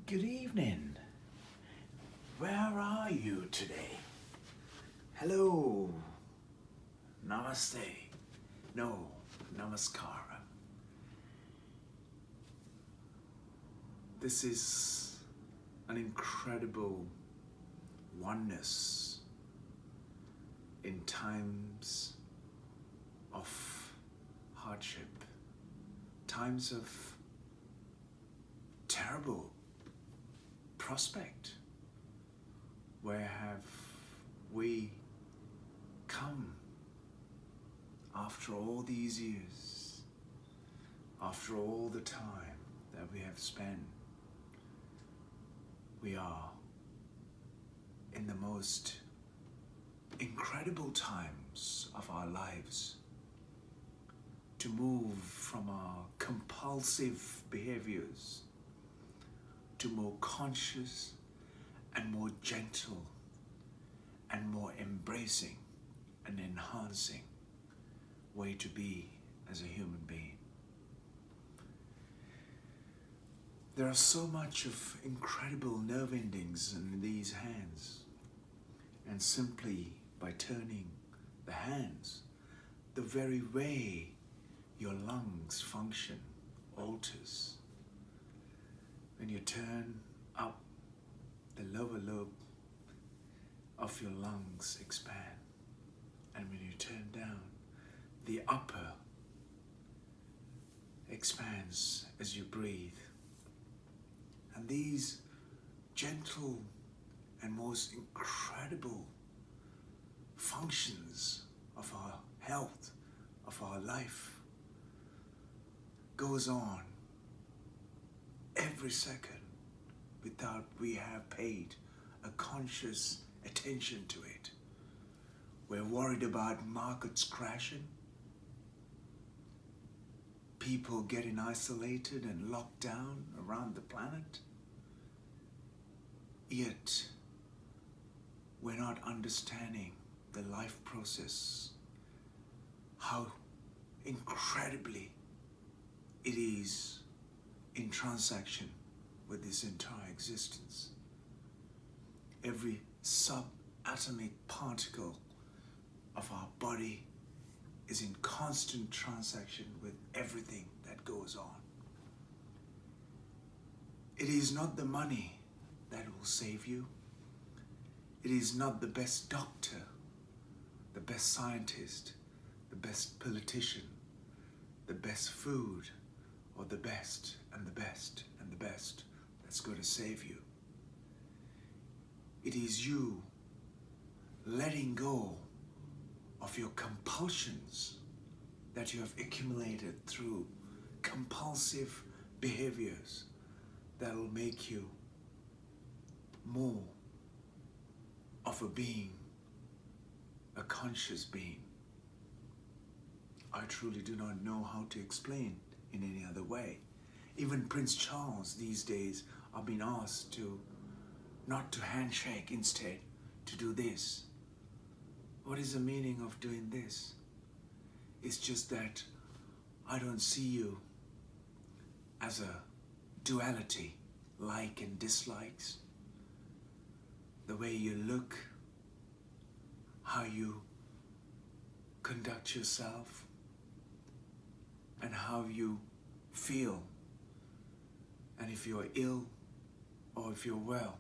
Good evening. Where are you today? Hello. Namaste. No, Namaskara. This is an incredible oneness in times of hardship, times of terrible prospect. Where have we come after all these years, after all the time that we have spent? We are in the most incredible times of our lives to move from our compulsive behaviors to more conscious and more gentle and more embracing and enhancing way to be as a human being. There are so much of incredible nerve endings in these hands, and simply by turning the hands, the very way your lungs function alters. When you turn up, the lower lobe of your lungs expand, and when you turn down, the upper expands as you breathe. And these gentle and most incredible functions of our health, of our life, goes on every second without we have paid a conscious attention to it. We're worried about markets crashing, people getting isolated and locked down around the planet. Yet, we're not understanding the life process, how incredibly it is in transaction with this entire existence. Every subatomic particle of our body is in constant transaction with everything that goes on. It is not the money that will save you. It is not the best doctor, the best scientist, the best politician, the best food, or the best and the best and the best that's going to save you. It is you letting go of your compulsions that you have accumulated through compulsive behaviors that will make you more of a being, a conscious being. I truly do not know how to explain in any other way. Even Prince Charles these days are being asked to not to handshake, instead to do this. What is the meaning of doing this? It's just that I don't see you as a duality, like and dislikes. The way you look, how you conduct yourself, and how you feel, and if you're ill or if you're well.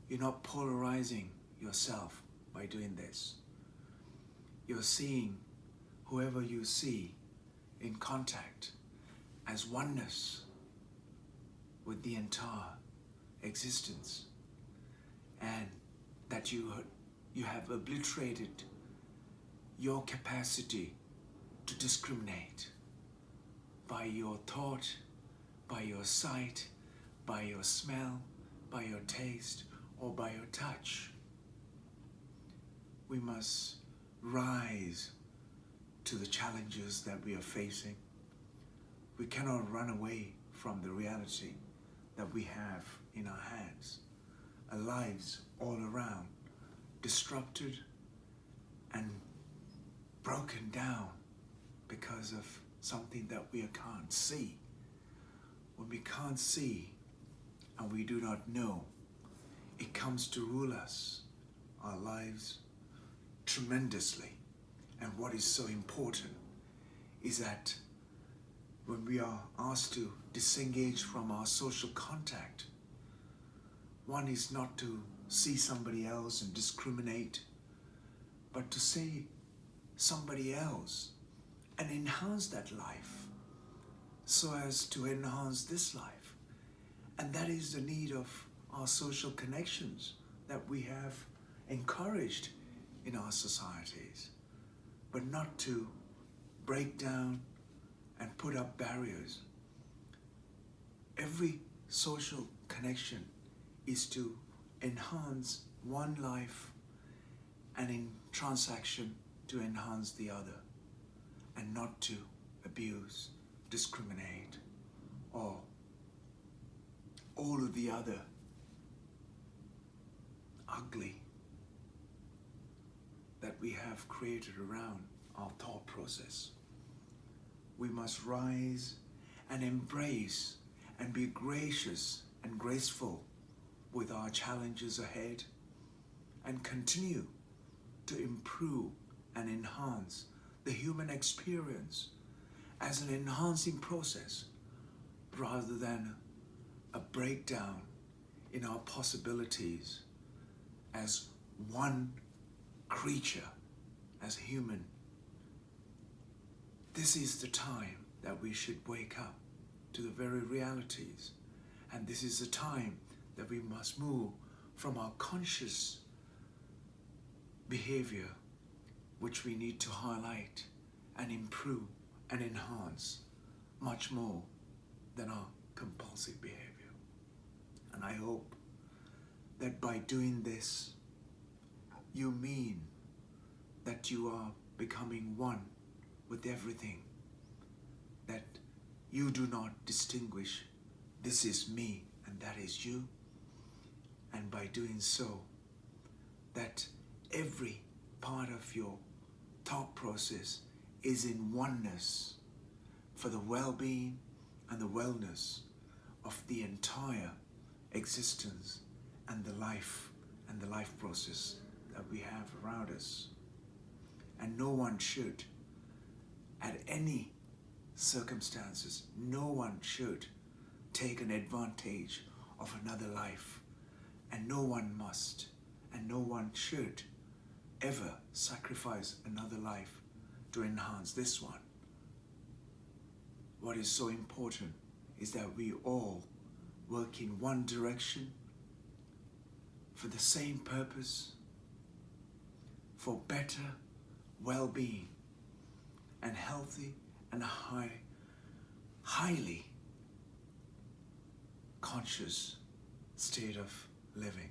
You're not polarizing yourself by doing this. You're seeing whoever you see in contact as oneness with the entire existence, and that you have obliterated your capacity to discriminate by your thought, by your sight, by your smell, by your taste, or by your touch. We must rise to the challenges that we are facing. We cannot run away from the reality that we have in our hands. Our lives all around, disrupted and broken down because of something that we can't see. When we can't see, and we do not know, it comes to rule us, our lives, tremendously. And what is so important is that when we are asked to disengage from our social contact, one is not to see somebody else and discriminate, but to see somebody else and enhance that life so as to enhance this life. And that is the need of our social connections that we have encouraged in our societies, but not to break down and put up barriers. Every social connection is to enhance one life and in transaction to enhance the other, and not to abuse, discriminate, or all of the other ugly that we have created around our thought process. We must rise and embrace and be gracious and graceful with our challenges ahead, and continue to improve and enhance the human experience as an enhancing process rather than a breakdown in our possibilities as one creature, as human. This is the time that we should wake up to the very realities, and this is the time that we must move from our conscious behavior, which we need to highlight and improve and enhance much more than our compulsive behavior. And I hope that by doing this, you mean that you are becoming one with everything, that you do not distinguish, this is me and that is you, and by doing so, that every part of your thought process is in oneness for the well-being and the wellness of the entire existence and the life process that we have around us. And no one should, at any circumstances, no one should take an advantage of another life, and no one must, and no one should ever sacrifice another life to enhance this one. What is so important is that we all work in one direction for the same purpose, for better well-being and healthy and highly conscious state of living.